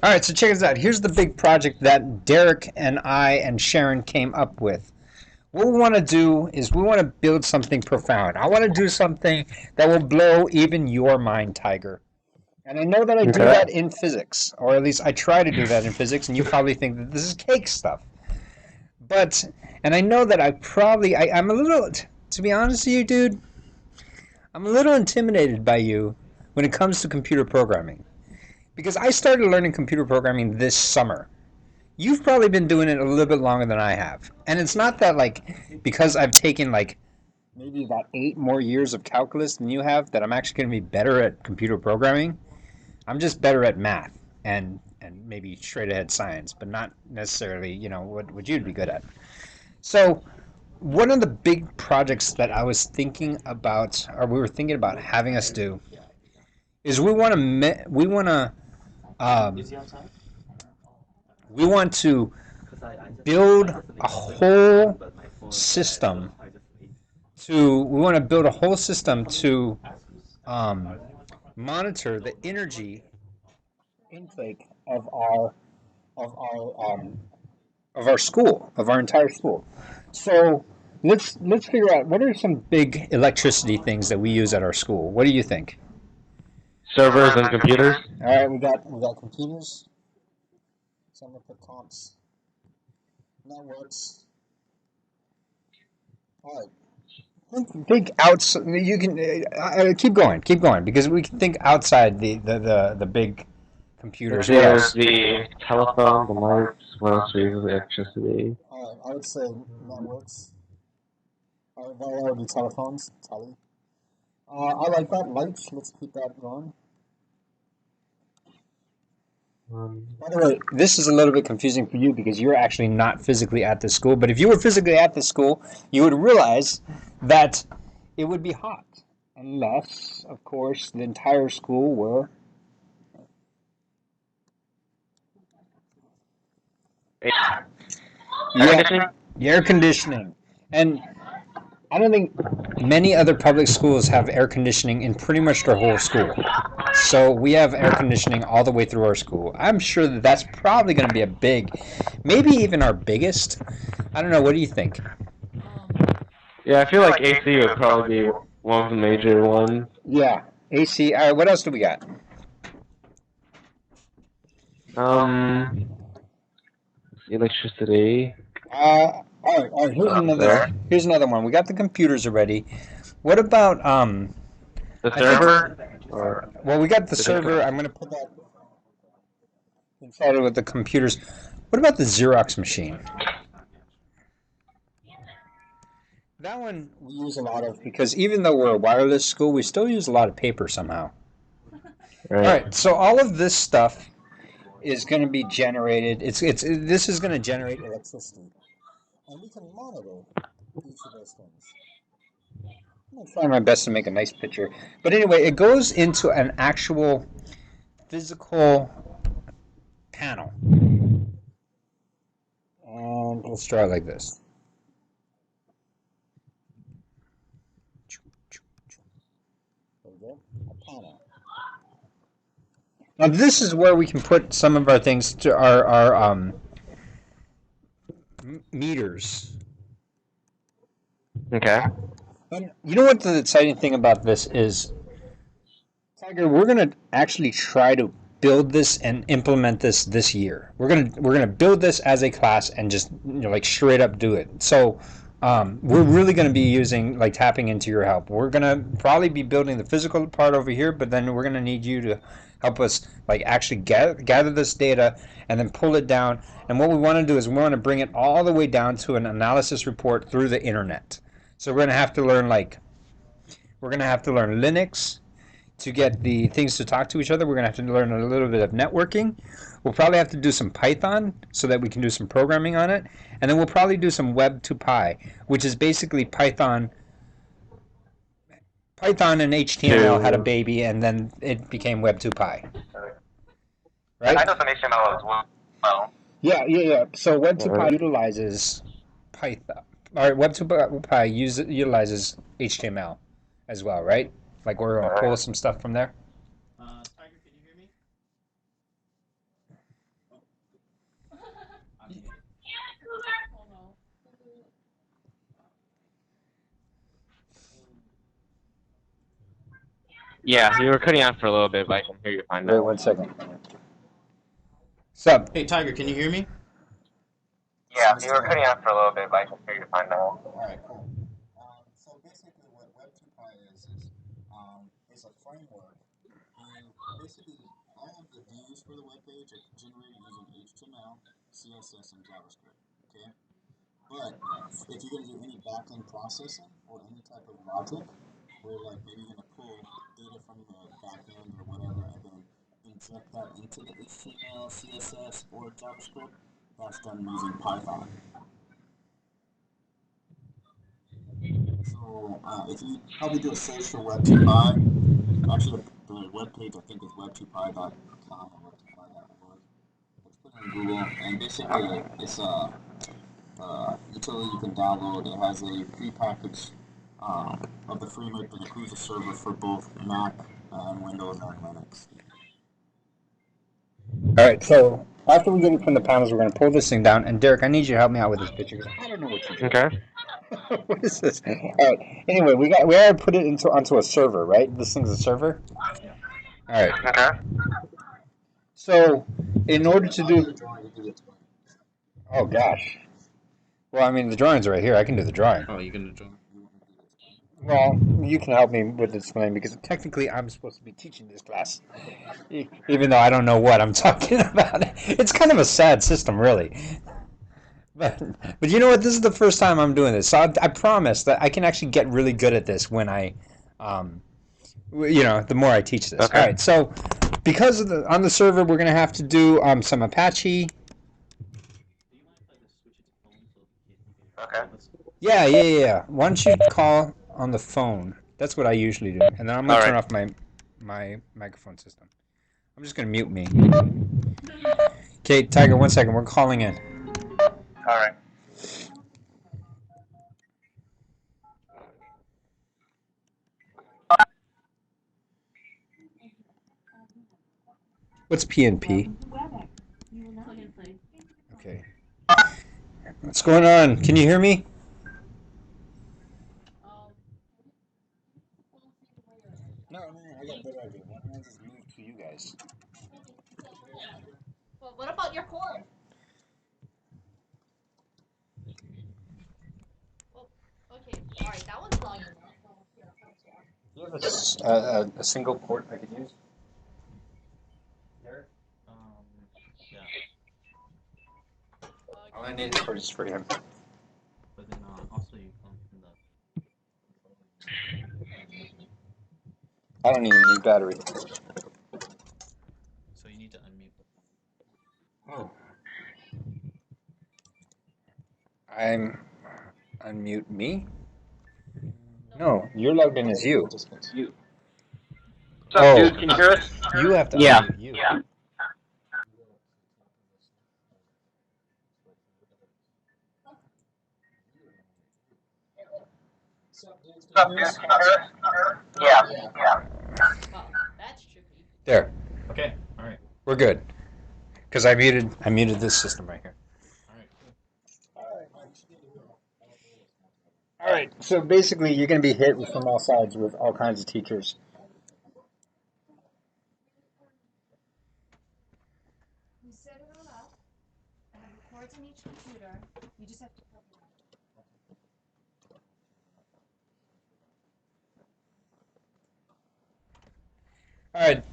All right, so check this out. Here's the big project that Derek and I and Sharon came up with. What we want to do is we want to build something profound. I want to do something that will blow even your mind, Tiger. And I know that I do Okay. that in physics, or at least I try to do that in physics, and you probably think that this is cake stuff. But, and I know that I'm a little, to be honest with you, dude, I'm a little intimidated by you when it comes to computer programming. Because I started learning computer programming this summer. You've probably been doing it a little bit longer than I have. And it's not that, like, because I've taken, like, maybe about 8 more years of calculus than you have, that I'm actually going to be better at computer programming. I'm just better at math and maybe straight ahead science, but not necessarily, what you'd be good at. So, one of the big projects that I was thinking about, or we were thinking about having us do, is um, we want to build a whole system we want to build a whole system to um, monitor the energy intake of our of our school, of our entire school. So let's figure out what are some big electricity things that we use at our school. What do you think? Servers and computers. All right, we got computers, some of the comps, networks. All right, think outside. You can keep going because we can think outside the big computers. What There's else? the telephone, the lights, what else we use, electricity. All right, I would say networks. That would be telephones, tele. I like that. Lights. Let's keep that going. Um, By the way, this is a little bit confusing for you because you're actually not physically at the school. But if you were physically at the school, you would realize that it would be hot, unless, of course, the entire school were. air Yeah, conditioning. air conditioning. And I don't think many other public schools have air conditioning in pretty much their whole school. So we have air conditioning all the way through our school. I'm sure that that's probably going to be a big, maybe even our biggest. I don't know. What do you think? Yeah, I feel like AC would probably be one of the major ones. Yeah, AC. All right, what else do we got? Um, Electricity All right. up there. Here's another one. We got the computers already. What about The I think. server or Well, we got the the server. desktop. I'm going to put that inside with the computers. What about the Xerox machine? That one we use a lot of because even though we're a wireless school, we still use a lot of paper somehow. All Right. right, so all of this stuff is going to be generated. This is going to generate electricity, and we can monitor each of those things. I'm going to try my best to make a nice picture, but anyway, it goes into an actual physical panel, and let's try it like this. There we go, a panel. Now this is where we can put some of our things to our meters. Okay. And you know what the exciting thing about this is, Tiger? We're gonna actually try to build this and implement this year. We're gonna build this as a class and just like straight up do it. So we're really gonna be using like tapping into your help. We're gonna probably be building the physical part over here, but then we're gonna need you to help us like actually gather this data and then pull it down. And what we want to do is we want to bring it all the way down to an analysis report through the internet. So we're gonna have to learn Linux to get the things to talk to each other. We're going to have to learn a little bit of networking. We'll probably have to do some Python so that we can do some programming on it. And then we'll probably do some Web to Pi, which is basically Python. Python and HTML had a To baby, and then it became Web 2 Pi, I right? know some HTML as well. Yeah. So Web 2 Pi Alright. utilizes Python. All right, Web 2 Pi utilizes HTML as well, right? Like we're going to pull Alright. some stuff from there. Yeah, you were cutting out for a little bit, but I can hear you fine Wait now. 1 second. Sup? Hey, Tiger, can you hear me? Yeah, you were cutting out for a little bit, but I can hear you fine now. Alright, cool. So basically what Web2Py is a framework, and basically all of the views for the web page are generated using HTML, CSS, and JavaScript, okay? But if you're going to do any backend processing or any type of logic, where like maybe you're going to pull data from the backend or whatever and then inject that into the HTML, CSS, or JavaScript, that's done using Python. So if you probably do a search for Web2Py, actually the web page I think is web2py.com or web2py.org. Let's put it in Google, and basically it's a utility you can download. It has a prepackaged of the framework that includes a server for both Mac and Windows and Linux. Alright, so after we get it from the panels, we're going to pull this thing down. And Derek, I need you to help me out with this picture because I don't know what you're doing. Okay. What is this? Alright, anyway, we gotta put it onto a server, right? This thing's a server? Yeah. Alright, Okay. so in order to I'll do. the drawing, you do it. Oh gosh. Well, I mean, the drawings are right here. I can do the drawing. Oh, you can draw. Well, you can help me with explaining because technically I'm supposed to be teaching this class, even though I don't know what I'm talking about. It's kind of a sad system, really. But you know what? This is the first time I'm doing this, so I promise that I can actually get really good at this when the more I teach this. Okay. All right, so because on the server, we're gonna have to do some Apache. Okay. Yeah. Why don't you call on the phone? That's what I usually do, and then I'm gonna All turn right. off my microphone system. I'm just gonna mute me. Okay, Tiger, 1 second. We're calling in. All right. What's PNP? Okay. What's going on? Can you hear me? No, I got a better idea. Why don't I just move to you guys? Well, what about your cord? Well, okay, all right, that one's long enough. Do you have a single port I could use? Yeah. All I need is for just for him. But then also you come from I don't even need battery. so you need to unmute the Oh. I'm unmute me? No, you're logged in as you. You. What's up, Oh, dude? Can you hear us? you have to Yeah. unmute you. Yeah. What's up, dude? Can you hear us? Yeah. Yeah. Well, that's tricky. There, Okay, all right. we're good. Because I muted this system right here. All right, cool. All right, so basically you're going to be hit from all sides with all kinds of teachers. You set it all up. I have records on each computer. You just have to plug it in. All right,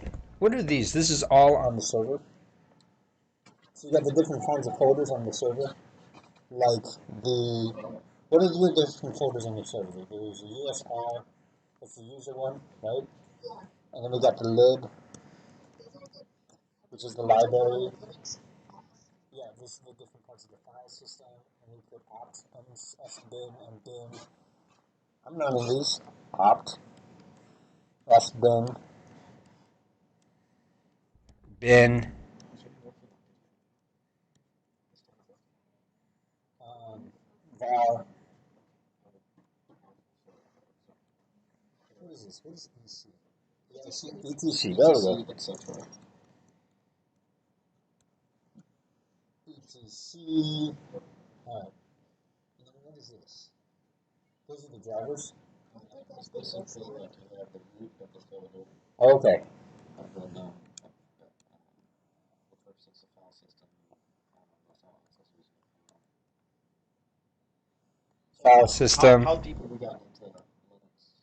what are these? This is all on the server. So you got the different kinds of folders on the server. Like what are the different folders on the server? There's a USR, that's the user one, right? And then we got the lib, which is the library. Yeah, this is the different parts of the file system. And we put opt, sbin, and bin. I'm learning these. Opt, sbin, bin, var. What is this? What is EC? ETC, there we go. Etc. ETC. Alright. And then what is this? Those are the drivers. I think that's basically like you have the root of the folder, Okay. and then which represents the file system. That's all access using the file. File So system. how deep have we gotten into Linux?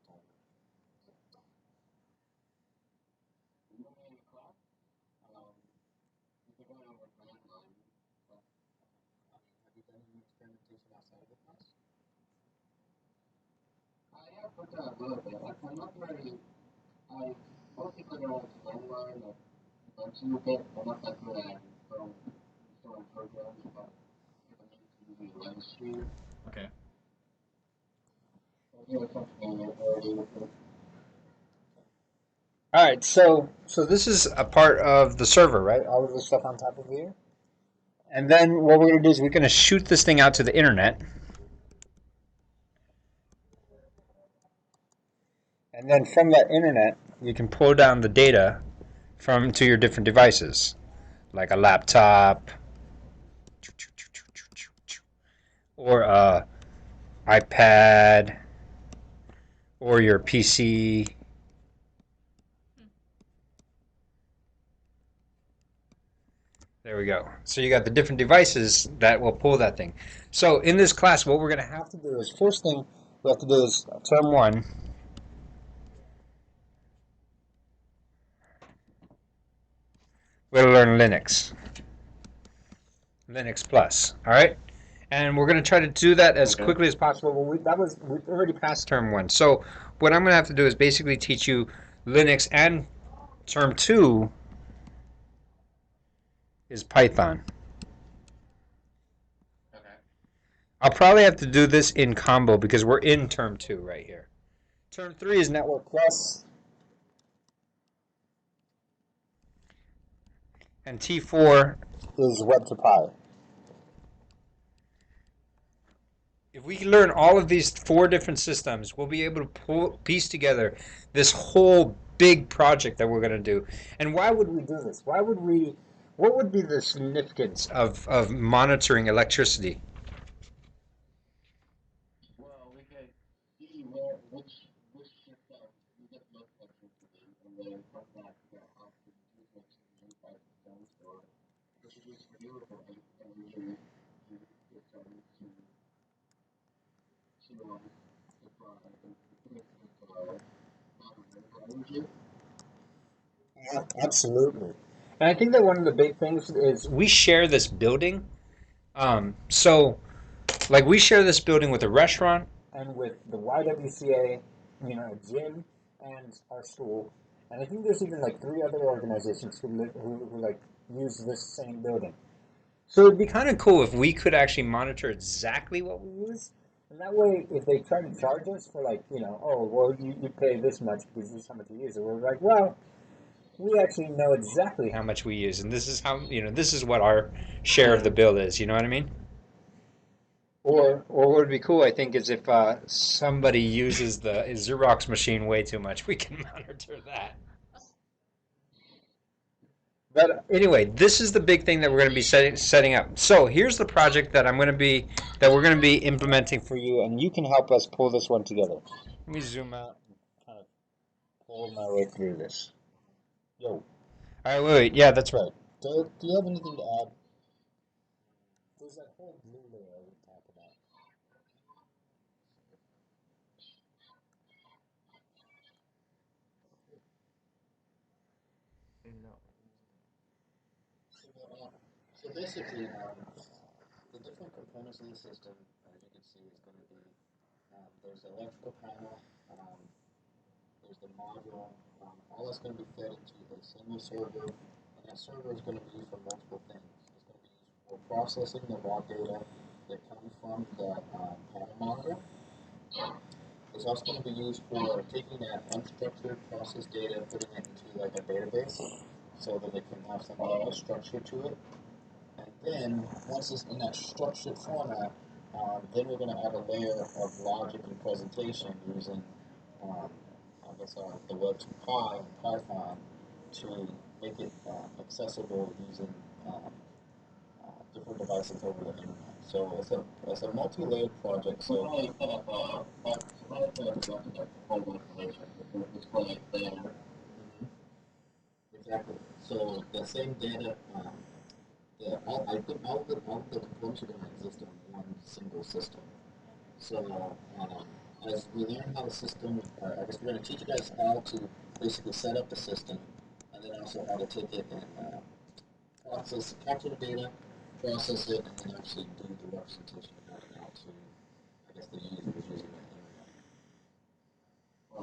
Tyler? We don't have a clock. We could run over command line, but have you done any experimentation outside of the class? I have put that a little bit. I'm not very. I mostly put it on command line or Ubuntu a bit. I'm not that good at throwing programs, but if I need to use a run stream, Okay. I'm really comfortable already with it. All right, so this is a part of the server, right? All of this stuff on top of here. And then what we're going to do is we're going to shoot this thing out to the internet. And then from that internet, you can pull down the data from to your different devices, like a laptop or a iPad or your PC. There we go. So you got the different devices that will pull that thing. So in this class, what we're going to have to do is, first thing we have to do is term one. We're going to learn Linux. Linux Plus. All right? And we're going to try to do that as quickly as possible. Well, we've already passed term one. So what I'm going to have to do is basically teach you Linux, and term two is Python. Okay. I'll probably have to do this in combo because we're in term two right here. Term three is Network Plus. And T4 is Web to Pi. If we can learn all of these four different systems, we'll be able to piece together this whole big project that we're going to do. And why would we do this? What would be the significance of monitoring electricity? Well, we could see which shift we get most electricity, and then from that figure out how to use those inside the zones, or we should use renewable energy systems to supply the renewable energy. Yeah, absolutely. And I think that one of the big things is we share this building. So like we share this building with a restaurant and with the YWCA, a gym and our school. And I think there's even like three other organizations who like use this same building. So it'd be kind of cool if we could actually monitor exactly what we use. And that way, if they try to charge us for like, oh, well, you pay this much because this is how much you use it, we're like, well, we actually know exactly how much we use, and this is how, this is what our share of the bill is. You know what I mean? Or what would be cool, I think, is if somebody uses the Xerox machine way too much, we can monitor that. But anyway, this is the big thing that we're going to be setting up. So here's the project that we're going to be implementing for you, and you can help us pull this one together. Let me zoom out and kind of pull my way through this. Yo. All right, wait. Yeah, that's right. Do you have anything to add? There's that whole blue layer we talked about. So basically, the different components of the system, as you can see, is going to be there's the electrical panel, there's the module, all that's going to be fed into a single server, and that server is going to be used for multiple things. It's going to be used for processing the raw data that comes from the panel monitor. It's also going to be used for taking that unstructured process data, putting it into like a database, so that it can have some structure to it. And then, once it's in that structured format, then we're going to add a layer of logic and presentation using, the Web 2.py and Python to make it accessible using different devices over the internet. So it's a multi-layered project. So Exactly. So the same data, I think all the components are going to exist on one single system. So as we learn how the system, I guess we're going to teach you guys how to basically set up the system, and then also how to take it and capture the data, process it, and then actually do the representation of that out to, I guess, the user who's using the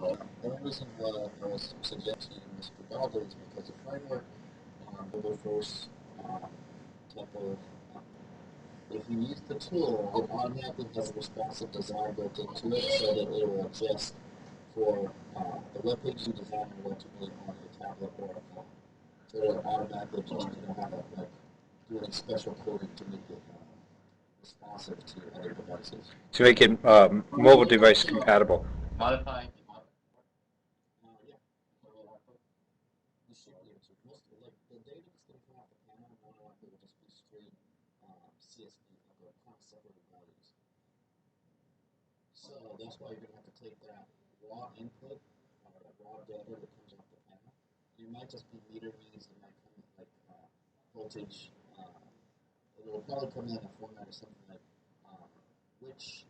internet. The only reason why I was suggesting Mr. Gobble is because the framework will first type of if you use the tool, it automatically has a responsive design built into it so that it will adjust for the web page you design and what to be on a tablet or a phone. So it'll automatically adjust. You don't have to like do any special coding to make it responsive to other devices. To make it mobile device compatible. Modifying. Yeah. You should be able to. Most like the data that's going to come off the panel more likely will just be straight CSV, like separated values. So that's why you're going to have to take that raw input or that raw data that comes off the panel. It might just be meter reads. It might come like voltage. It will probably come in a format of something like um, which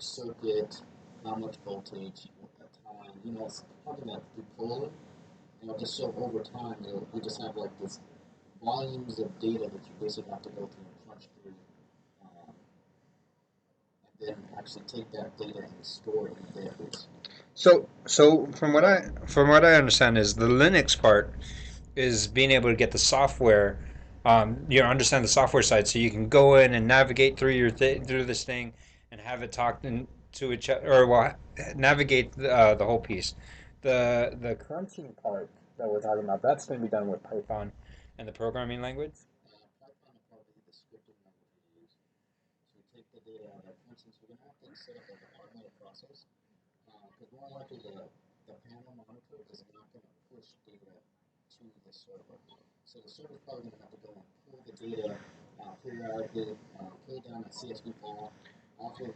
circuit, how much voltage, what time. You know, it's probably not through polling. You know, just so over time, you just have like this volumes of data that you basically have to go through and crunch through, and then actually take that data and store it in a database. So from what I understand is the Linux part is being able to get the software, understand the software side, so you can go in and navigate through through this thing, and have it talk to each other, or well, navigate the whole piece. The crunching part that we're talking about, that's going to be done with Python and the programming language. Python will probably be the scripting language we use. So we take the data out of that. For instance, we're going to have to set up like an automated process because more likely the panel monitor is not going to push data to the server. So the server is probably going to have to go and pull the data periodically, pull down a CSV file off of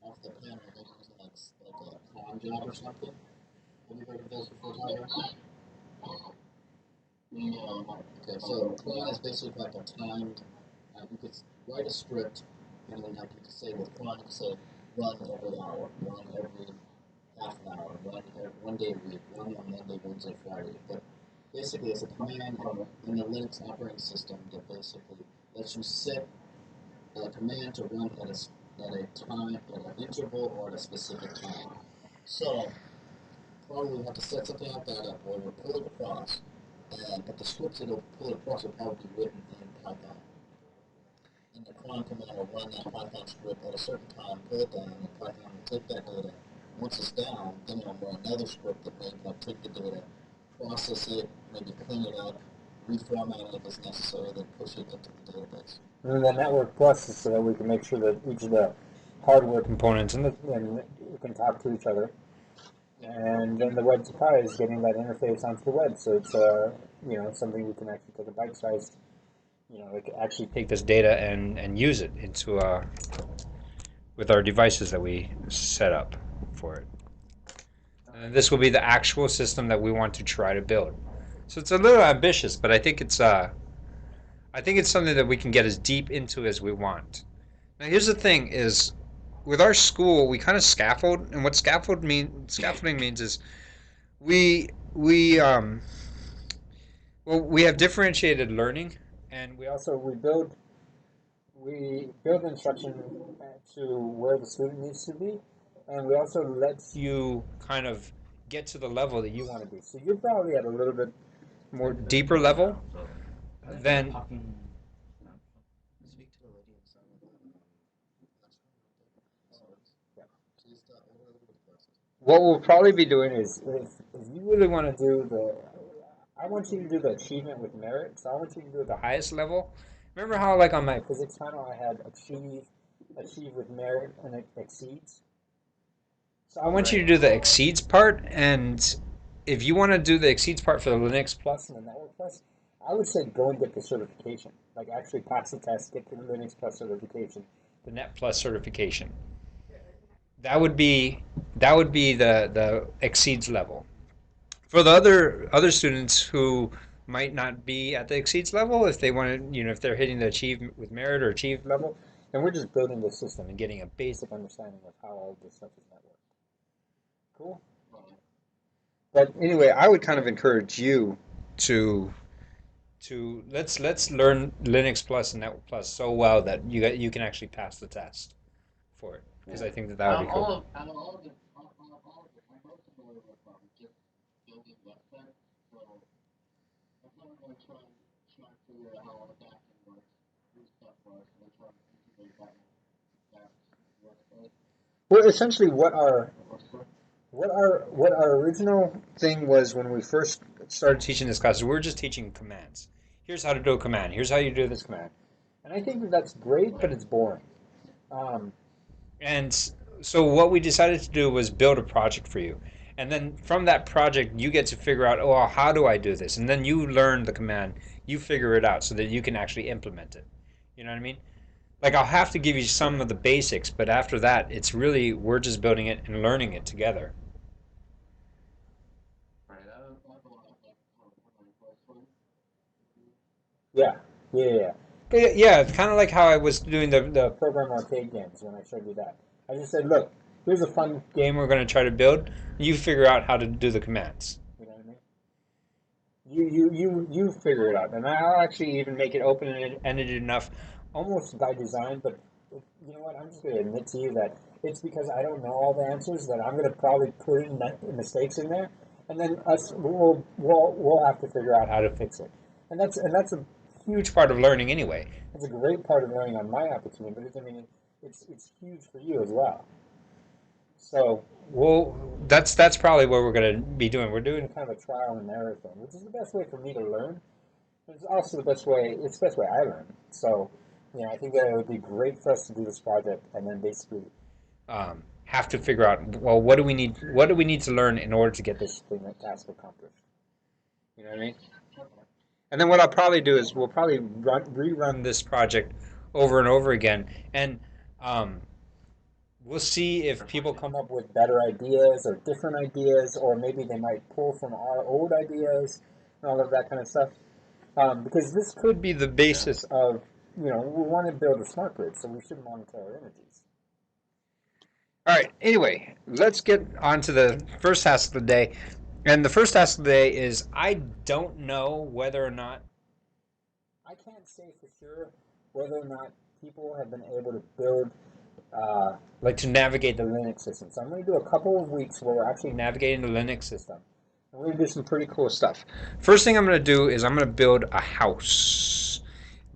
off the panel, maybe using like a cron job or something. Have you heard of those before, Tyler? Okay, so cron is basically like a timed. You could write a script, and then like you could say with cron, you could say run every hour, run every half an hour, run every, 1 day a week, run on Monday, Wednesday, Friday. But basically, it's a command in the Linux operating system that basically lets you set a command to run at a time, at an interval, or at a specific time. So probably have to set something like that up where we'll pull it across, but the scripts it'll pull it across will probably be written in Python. And the cron command will run that Python script at a certain time, pull it down, and Python will take that data. Once it's down, then it'll run another script that may like take the data, process it, maybe clean it up, reformat it if it's necessary, then push it into the database. And then the network plus is so that we can make sure that each of the hardware components and can talk to each other. And then the web to Pi is getting that interface onto the web, so it's something we can actually take a bite-sized, we can actually take this data and use it into with our devices that we set up for it. And this will be the actual system that we want to try to build. So it's a little ambitious, but I think it's something that we can get as deep into as we want. Now here's the thing: is with our school we kind of scaffold, and what scaffolding means is we well, we have differentiated learning, and we build instruction to where the student needs to be, and we also let you kind of get to the level that you want to be. So you're probably at a little bit more deeper level than Speak to the lady inside of the she's order a little bit of process. what we'll probably be doing is if you really want to do I want you to do the achievement with merit. So I want you to do the highest level. Remember how, like on my physics panel, I had achieve with merit, and it exceeds. So I want you to do the exceeds part, and if you want to do the exceeds part for the Linux Plus and the Network Plus, I would say go and get the certification. Like actually pass the test, get the Linux Plus certification, the Net Plus certification. That would be the exceeds level. For the other students who might not be at the exceeds level, if they want to, if they're hitting the achieve with merit or achieve level, then we're just building the system and getting a basic understanding of how all this stuff is networked. Cool. But anyway, I would kind of encourage you to let's learn Linux Plus and Network Plus so well that you can actually pass the test for it because I think that would be cool. Well, essentially, what our original thing was when we first started teaching this class, we were just teaching commands. Here's how to do a command. Here's how you do this command. And I think that that's great, but it's boring. Um, and so what we decided to do was build a project for you. And then from that project, you get to figure out, oh, how do I do this? And then you learn the command, you figure it out so that you can actually implement it. You know what I mean? Like I'll have to give you some of the basics, but after that, it's really we're just building it and learning it together. Yeah, yeah. But yeah, it's kind of like how I was doing the program arcade games when I showed you that. I just said, look, here's a fun game we're going to try to build. You figure out how to do the commands. You know what I mean? You figure it out, and I'll actually even make it open-ended enough, almost by design. But you know what? I'm just going to admit to you that it's because I don't know all the answers that I'm going to probably put in mistakes in there, and then we'll have to figure out how to fix it. And that's a huge part of learning anyway. It's a great part of learning on my opportunity, but it's huge for you as well. So that's probably what we're going to be doing. We're doing kind of a trial and error thing, which is the best way for me to learn. It's also the best way. It's the best way I learn. So, I think that it would be great for us to do this project and then basically have to figure out, well, what do we need? What do we need to learn in order to get this thing, that task accomplished? You know what I mean? And then what I'll probably do is we'll probably rerun this project over and over again, and um, we'll see if people come up with better ideas or different ideas, or maybe they might pull from our old ideas and all of that kind of stuff. Because this could be the basis of, we want to build a smart grid, so we should monitor our energies. All right, anyway, let's get on to the first task of the day. And the first task of the day is I don't know whether or not, I can't say for sure whether or not people have been able to build like to navigate the Linux system. So I'm going to do a couple of weeks where we're actually navigating the Linux system. And we're going to do some pretty cool stuff. First thing I'm going to do is I'm going to build a house.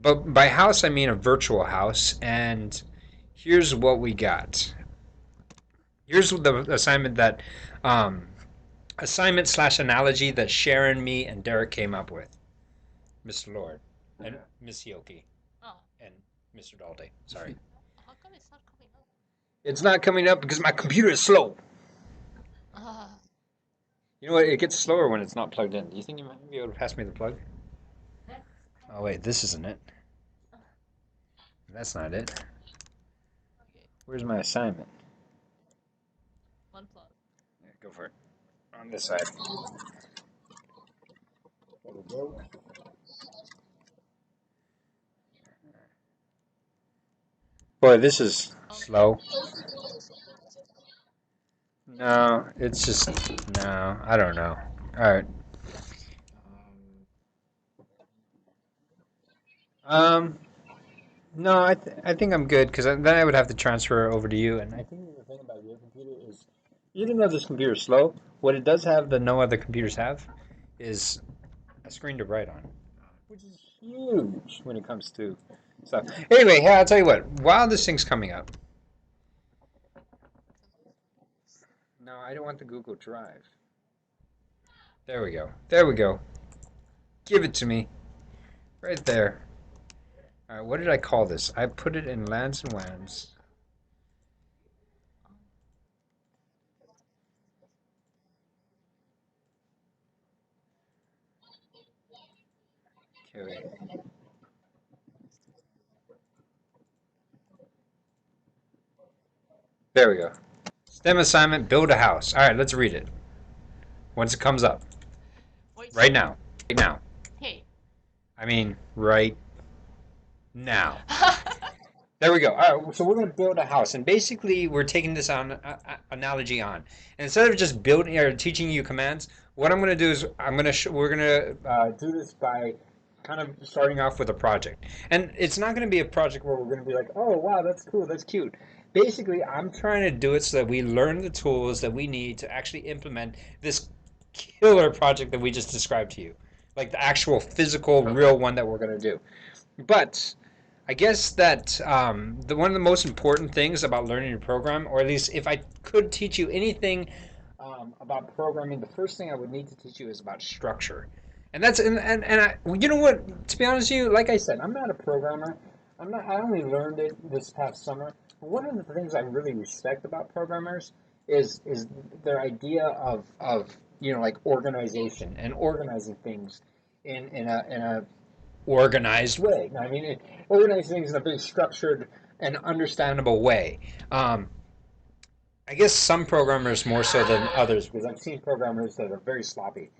But by house, I mean a virtual house. And here's what we got. Here's the assignment slash analogy that Sharon, me, and Derek came up with. Mr. Lord and Miss Yoki Oh, and Mr. Dalday. Sorry. how come it's not coming up? It's not coming up because my computer is slow. Uh, You know what? It gets slower when it's not plugged in. Do you think you might be able to pass me the plug? Oh, wait, this isn't it. That's not it. okay, Where's my assignment? one plug. Yeah, go for it. On this side. There we go. Boy, this is slow. No, it's just, no, I don't know. All right. Um, no, I think I'm good because then I would have to transfer over to you. And I think the thing about your computer is, even though this computer is slow, what it does have that no other computers have is a screen to write on, which is huge when it comes to stuff. Anyway, hey, I'll tell you what. While this thing's coming up, no, I don't want the Google Drive. There we go. There we go. Give it to me. Right there. All right, what did I call this? I put it in LANs and WANs. Okay, wait. There we go. STEM assignment, build a house. All right, let's read it. Once it comes up. Wait. Right now. Right now. Hey. I mean, right now. There we go. All right, so we're going to build a house, and basically we're taking this on analogy on. And instead of just building or teaching you commands, what I'm going to do is we're going to do this by kind of starting off with a project. And it's not going to be a project where we're going to be like, oh wow, that's cool, that's cute. Basically, I'm trying to do it so that we learn the tools that we need to actually implement this killer project that we just described to you, like the actual physical, real one that we're going to do. But I guess that one of the most important things about learning a program, or at least if I could teach you anything about programming, the first thing I would need to teach you is about structure. And that's and I, you know what? To be honest with you, like I said, I'm not a programmer. I'm not. I only learned it this past summer. But one of the things I really respect about programmers is their idea of like organization and organizing things in a organized way. I mean, organize things in a very structured and understandable way. I guess some programmers more so than others, because I've seen programmers that are very sloppy.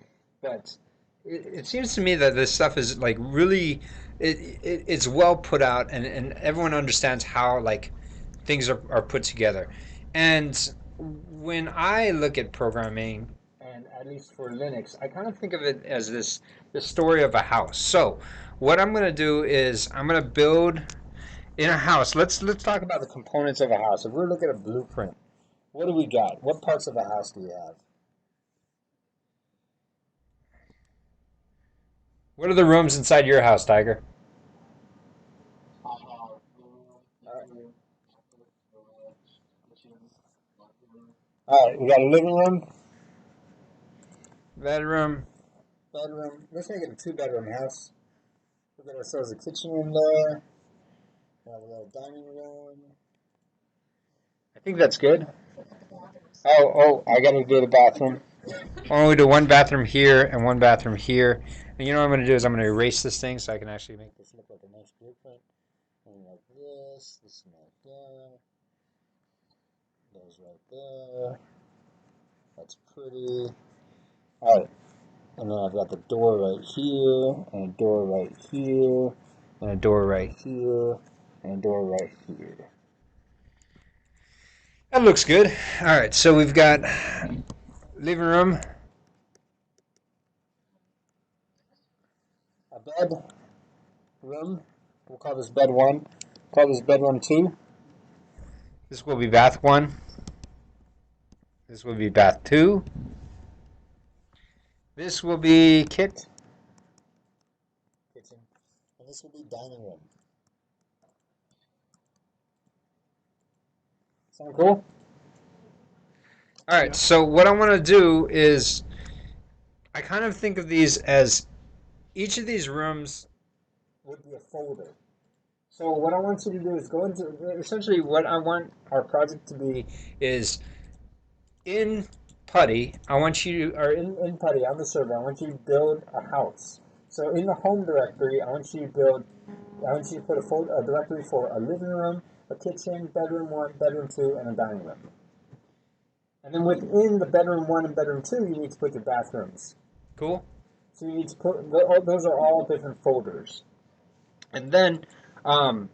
But it seems to me that this stuff is like really, it's well put out, and everyone understands how like things are put together. And when I look at programming, and at least for Linux, I kind of think of it as the story of a house. So what I'm going to do is I'm going to build in a house. Let's talk about the components of a house. If we're looking at a blueprint, what do we got? What parts of a house do you have? What are the rooms inside your house, Tiger? All right, we got a living room, bedroom, bedroom. Let's make it a two-bedroom house. We'll get ourselves a kitchen in there. We have a little dining room. I think that's good. Oh, I gotta do the bathroom. Why don't we do one bathroom here and one bathroom here? And you know what I'm gonna do is I'm gonna erase this thing so I can actually make this look like a nice blueprint. And like this and like that. Goes right there. That's pretty. Alright. And then I've got the door right here, and a door right here, and a door right here, and a door right here. That looks good. Alright, so we've got living room, a bed room. We'll call this bed 1. Call this bedroom 2. This will be bath 1. This will be bath 2. This will be kitchen. And this will be dining room. Sound cool? Alright, so what I want to do is I kind of think of these as each of these rooms would be a folder. So what I want you to do is go into, essentially what I want our project to be is in Putty, I want you, or in Putty on the server, I want you to build a house. So in the home directory, I want you to put a directory for a living room, a kitchen, bedroom 1, bedroom 2, and a dining room. And then within the bedroom 1 and bedroom 2, you need to put your bathrooms. Cool? So you need to put, those are all different folders. And then I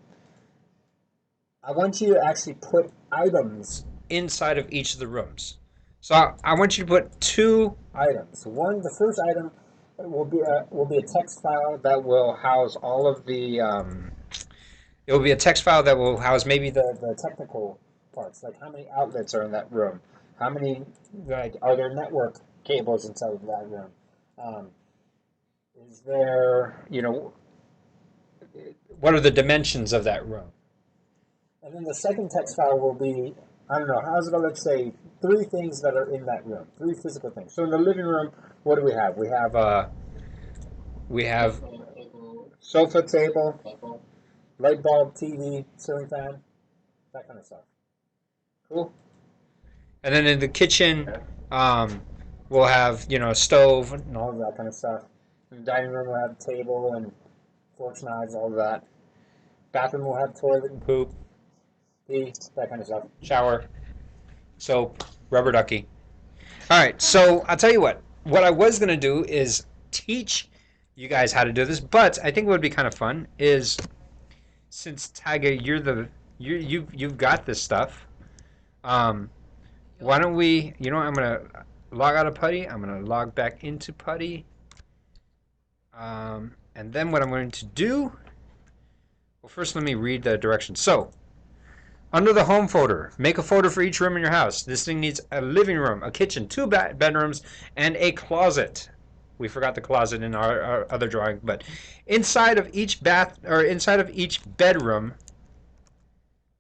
want you to actually put items inside of each of the rooms. So I want you to put 2 items. One, the first item will be a text file that will house all of the. It will be a text file that will house maybe the technical parts, like how many outlets are in that room, how many are there network cables inside of that room. Is there what are the dimensions of that room? And then the second text file will be, I don't know, let's say 3 things that are in that room, 3 physical things. So in the living room, what do we have? We have sofa, table, light bulb, TV, ceiling fan, that kind of stuff. Cool. And then in the kitchen, we'll have a stove and all of that kind of stuff. In the dining room, we'll have a table and forks, knives, all of that. Bathroom will have toilet and poop, pee, that kind of stuff. Shower. So, rubber ducky. All right, so I'll tell you what. What I was gonna do is teach you guys how to do this, but I think what would be kind of fun is since Tiger, you've got this stuff. Um, why don't we? You know, I'm gonna log out of Putty. I'm gonna log back into Putty. And then what I'm going to do. Well, first let me read the directions. So, under the home folder, make a folder for each room in your house. This thing needs a living room, a kitchen, two bedrooms, and a closet. We forgot the closet in our other drawing, but inside of each inside of each bedroom.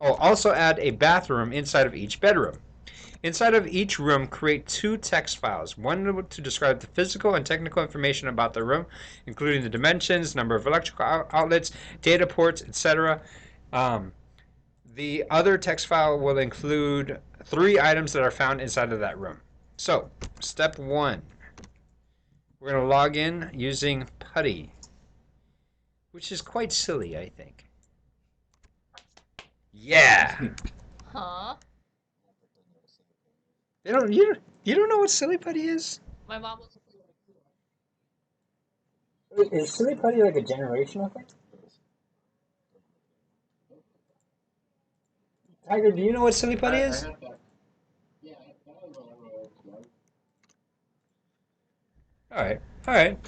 Oh, also add a bathroom inside of each bedroom. Inside of each room, create two text files. One to describe the physical and technical information about the room, including the dimensions, number of electrical outlets, data ports, etc. The other text file will include 3 items that are found inside of that room. So, step 1. We're going to log in using Putty, which is quite silly, I think. Yeah. Huh? You don't know what Silly Putty is? My mom was. Is Silly Putty like a generational thing? Tiger, do you know what Silly Putty is? All right.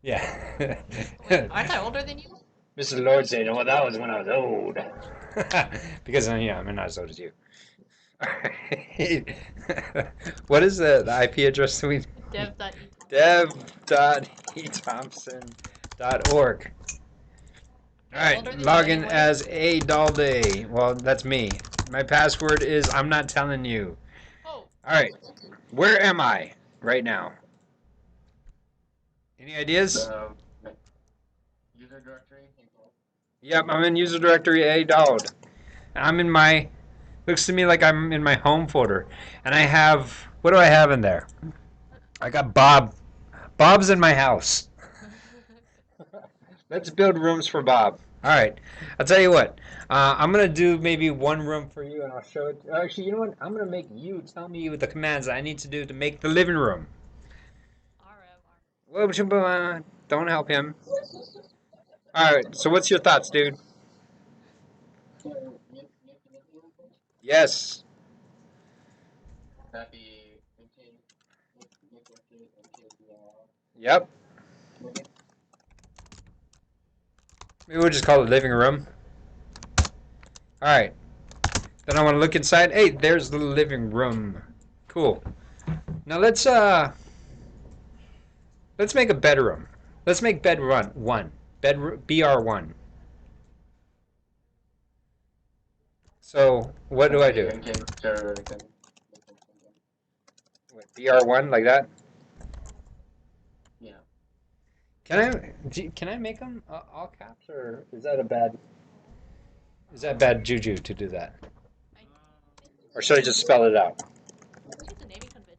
Yeah. Wait, aren't I older than you? Mr. Lord said, well, that was when I was old. Because, yeah, I'm not as old as you. All right. What is the IP address that we dev.ethompson.org. All right, log in as A Dalday. Well, that's me. My password is I'm not telling you. Oh. All right, where am I right now? Any ideas? User directory. Yep, I'm in user directory A Dald. I'm in my. Looks to me like I'm in my home folder, and I have. What do I have in there? I got Bob. Bob's in my house. Let's build rooms for Bob. All right. I'll tell you what. I'm going to do maybe one room for you, and I'll show it. Actually, you know what? I'm going to make you tell me the commands I need to do to make the living room. Well, don't help him. All right. So what's your thoughts, dude? Yes. Yep. Maybe we'll just call it living room. All right. Then I want to look inside. Hey, there's the living room. Cool. Now let's make a bedroom. Let's make bed one. BR1. So what do I do? What, BR1 like that? Yeah. Can I make them all caps, or is that bad juju to do that? Or should I just spell it out? The naming convention.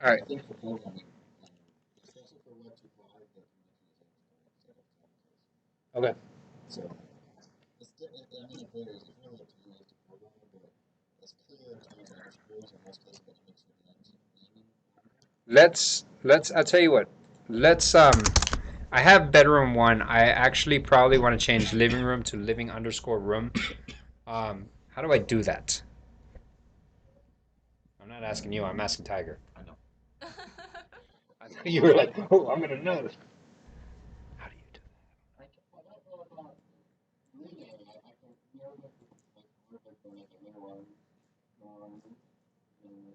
All right. Okay. So, I mean, it varies. It's really up to you as the programmer, but it's clear to use underscores in most cases that makes the Let's I'll tell you what. Let's I have bedroom 1. I actually probably want to change living room to living_room. How do I do that? I'm not asking you, I'm asking Tiger. I know. I know you were like, oh, I'm gonna know. How do you do that?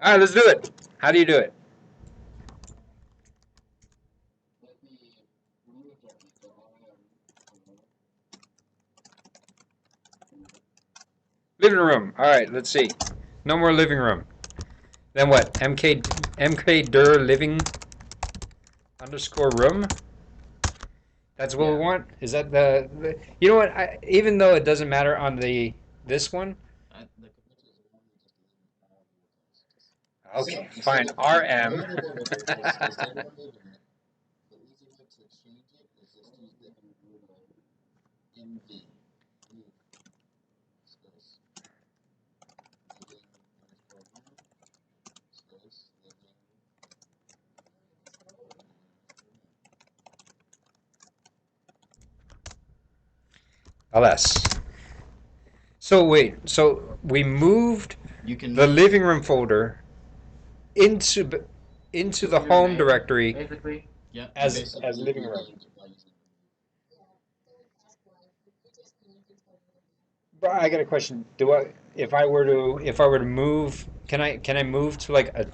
All right, let's do it. How do you do it? Living room. All right, let's see. No more living room. Then what? MK living _room. That's what we want. Is that the you know what? Even though it doesn't matter on this one. Okay, fine. RM. The easy way to change it is just use the MV. Space. LS. So wait, so we moved You can the living room folder into the home directory Basically. yeah, as living room. But I got a question. If I were to move, can I move to like a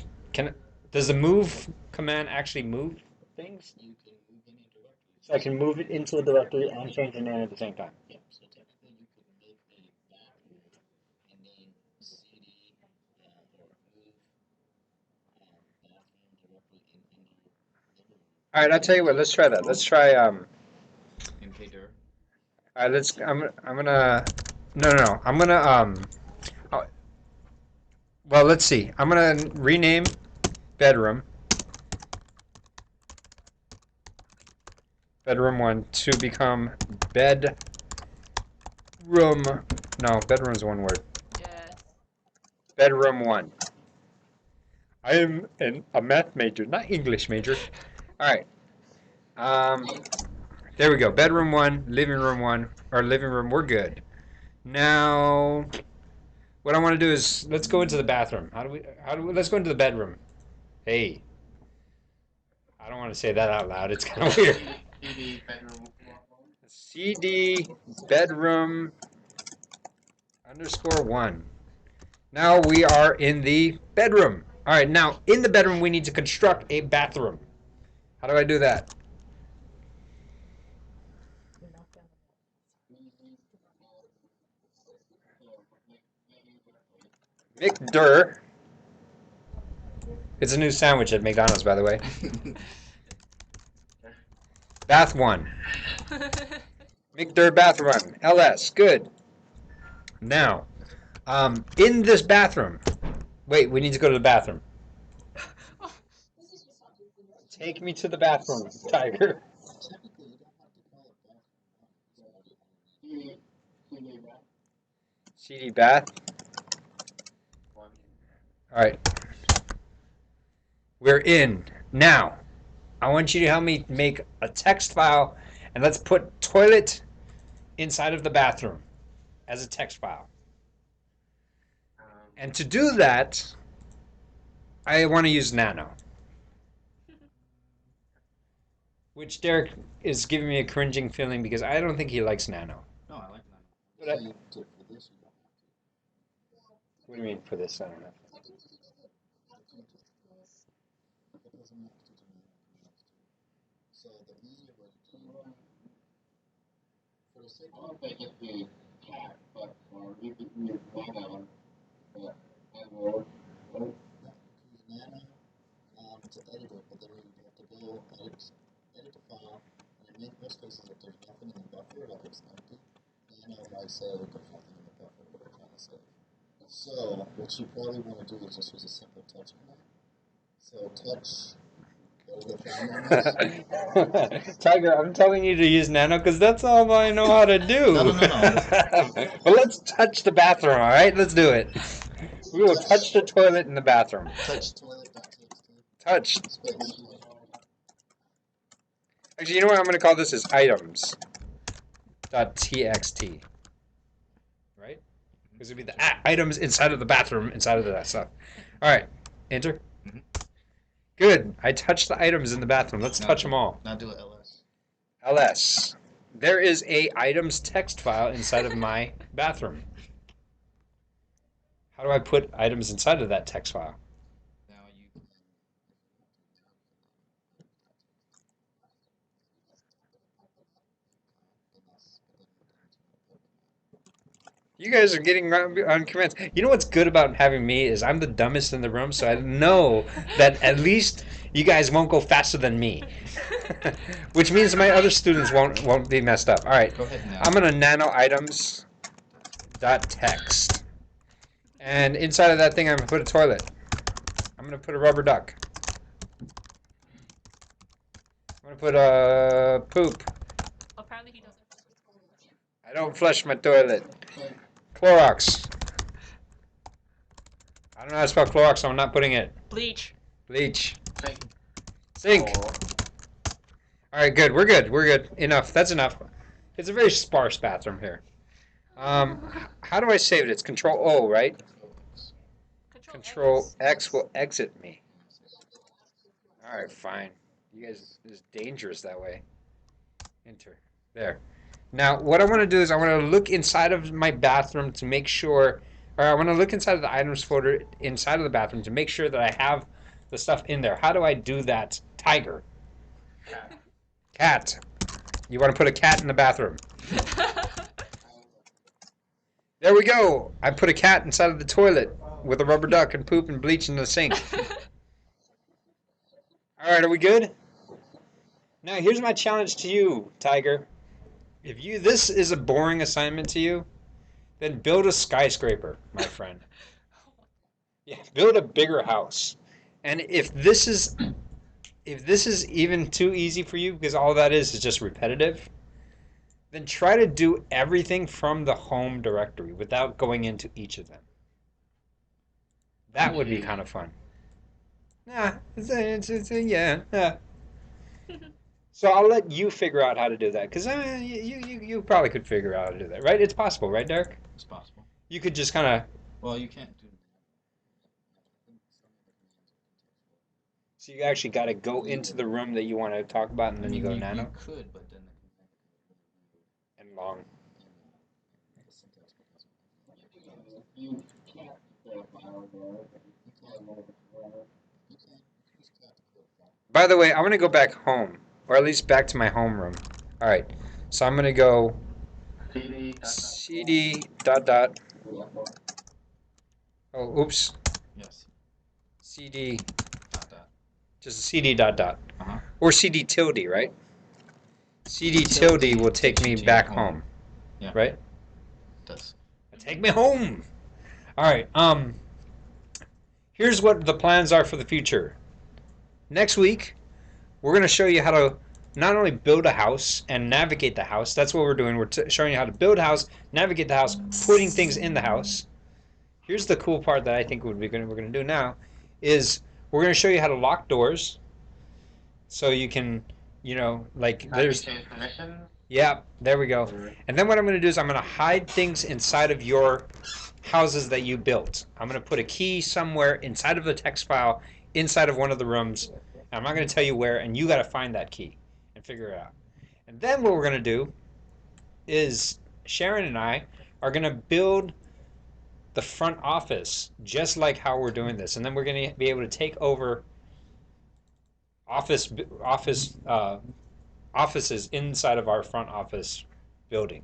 does the move command actually move things? You can move any directory. So I can move it into a directory and change the name at the same time. Yeah, so technically you could make a backward and then CD or move bathroom directly into your living room. All right, I'll tell you what. Let's try that. Let's try MKDir. All right, let's. I'm gonna. No. I'm gonna. uh, Well, let's see. I'm gonna rename bedroom. Bedroom 1 to become bedroom. No, bedroom is one word. Yes. Bedroom 1. I am a math major, not English major. All right. There we go. Bedroom 1, living room 1, or living room. We're good. Now, what I want to do is let's go into the bathroom. Let's go into the bedroom. Hey, I don't want to say that out loud. It's kind of weird. CD bedroom. CD bedroom _1. Now we are in the bedroom. All right, now in the bedroom we need to construct a bathroom. How do I do that? McDur. It's a new sandwich at McDonald's, by the way. Bath 1. McDur bath 1. LS. Good. Now, in this bathroom. Wait, we need to go to the bathroom. Take me to the bathroom, Tiger. CD bath. All right. We're in. Now, I want you to help me make a text file, and let's put toilet inside of the bathroom as a text file. And to do that, I want to use Nano. Which Derek is giving me a cringing feeling because I don't think he likes Nano. No, I like Nano. But for this, you don't have to. What do you mean for this? I don't know. So the easier way to do it, for the sake of basically cat, but or you could use Nano, but I will use Nano to edit it, but then you have to go edit the file, and in most cases if there's nothing in the buffer, like it's empty, Nano might say there's nothing in the buffer, what we're trying to say. So what you probably want to do is just use a simple touch command. So touch. Tiger, I'm telling you to use Nano because that's all I know how to do. No. Well, let's touch the bathroom, all right? Let's do it. We will touch the toilet in the bathroom. Touch toilet.txt. Touch. Actually, you know what I'm going to call this is items.txt. Right? Because it would be the items inside of the bathroom, inside of that stuff. All right. Enter. Mm-hmm. Good. I touched the items in the bathroom. Let's touch them all. Now do it ls. LS. There is a items text file inside of my bathroom. How do I put items inside of that text file? Now you You guys are getting on commands. You know what's good about having me is I'm the dumbest in the room, so I know that at least you guys won't go faster than me. Which means my other students won't be messed up. All right. go ahead now. I'm gonna nano items dot text, and inside of that thing I'm gonna put a toilet. I'm gonna put a rubber duck. I'm gonna put a poop. Apparently he doesn't. I don't flush my toilet. Clorox. I don't know how to spell Clorox, so I'm not putting it. Bleach. Bleach. Sink. Alright, good. We're good. We're good. Enough. That's enough. It's a very sparse bathroom here. How do I save it? It's Control O, right? Control X will exit me. Alright, fine. You guys, this is dangerous that way. Enter. There. Now, what I want to do is I want to look inside of my bathroom to make sure, or I want to look inside of the items folder inside of the bathroom to make sure that I have the stuff in there. How do I do that? Tiger. Cat. You want to put a cat in the bathroom. There we go. I put a cat inside of the toilet with a rubber duck and poop and bleach in the sink. All right, are we good? Now, here's my challenge to you, Tiger. If this is a boring assignment to you, then build a skyscraper, my friend. Yeah, build a bigger house. And if this is even too easy for you, because all that is just repetitive, then try to do everything from the home directory without going into each of them. That would be kind of fun. Yeah. So I'll let you figure out how to do that, because you probably could figure out how to do that, right? It's possible, right, Derek? It's possible. You could just kind of. Well, you can't do. So you actually got to go into the room that you want to talk about, and then you go nano. You could, but then And long. You can't go viral. By the way, I want to go back home, or at least back to my homeroom. All right, so I'm gonna go cd dot dot. Oh, oops. Yes. cd Dot dot. just cd dot dot, Uh-huh. or cd tilde, right? cd tilde will take me back home. Yeah. Right? It does. Take me home. All right. Here's what the plans are for the future. Next week, we're going to show you how to not only build a house and navigate the house. That's what we're doing. We're showing you how to build a house, navigate the house, putting things in the house. Here's the cool part that I think we're going to do now is we're going to show you how to lock doors so you can, like there's change permission. yeah, there we go. And then what I'm going to do is I'm going to hide things inside of your houses that you built. I'm going to put a key somewhere inside of the text file, inside of one of the rooms. And I'm not going to tell you where, and you got to find that key and figure it out. And then what we're going to do is Sharon and I are going to build the front office just like how we're doing this. And then we're going to be able to take over offices inside of our front office building.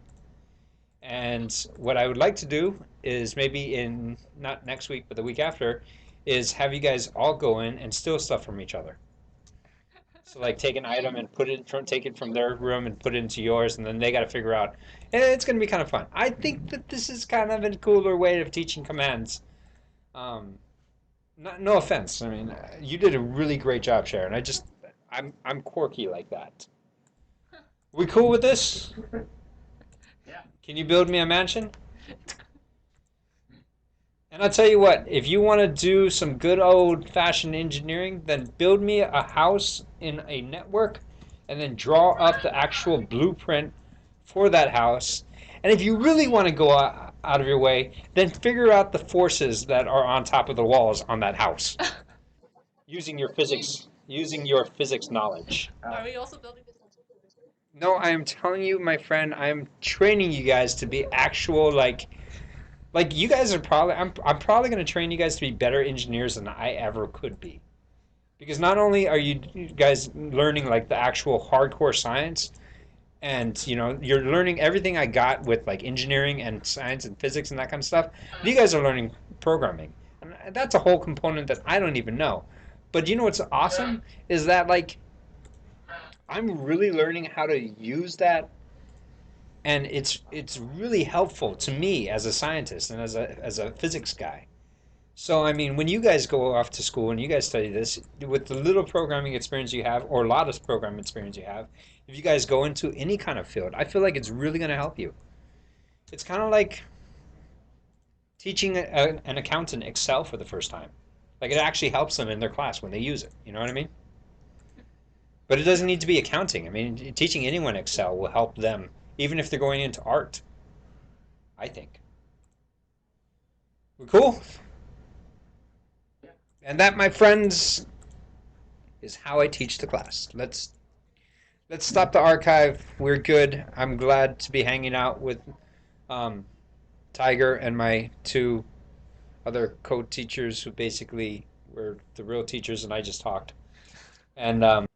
And what I would like to do is maybe in, not next week, but the week after, is have you guys all go in and steal stuff from each other. So like take an item and take it from their room and put it into yours, and then they got to figure out. And it's going to be kind of fun. I think that this is kind of a cooler way of teaching commands. No offense. I mean, you did a really great job, Sharon. I'm quirky like that. We cool with this? Yeah. Can you build me a mansion? And I'll tell you what, if you want to do some good old-fashioned engineering, then build me a house in a network and then draw up the actual blueprint for that house. And if you really want to go out of your way, then figure out the forces that are on top of the walls on that house. Using your physics knowledge. Are we also building this? No, I am telling you, my friend, I am training you guys to be actual, like you guys are probably, I'm probably going to train you guys to be better engineers than I ever could be. Because not only are you guys learning like the actual hardcore science, and you're learning everything I got with like engineering and science and physics and that kind of stuff, but you guys are learning programming. And that's a whole component that I don't even know. But you know what's awesome is that like I'm really learning how to use that, and it's really helpful to me as a scientist and as a physics guy. So, I mean, when you guys go off to school and you guys study this, with the little programming experience you have, or a lot of programming experience you have, if you guys go into any kind of field, I feel like it's really going to help you. It's kind of like teaching an accountant Excel for the first time. Like, it actually helps them in their class when they use it. You know what I mean? But it doesn't need to be accounting. I mean, teaching anyone Excel will help them, even if they're going into art, I think. Cool. And that, my friends, is how I teach the class. Let's stop the archive. We're good. I'm glad to be hanging out with um, Tiger and my two other co-teachers who basically were the real teachers, and I just talked. And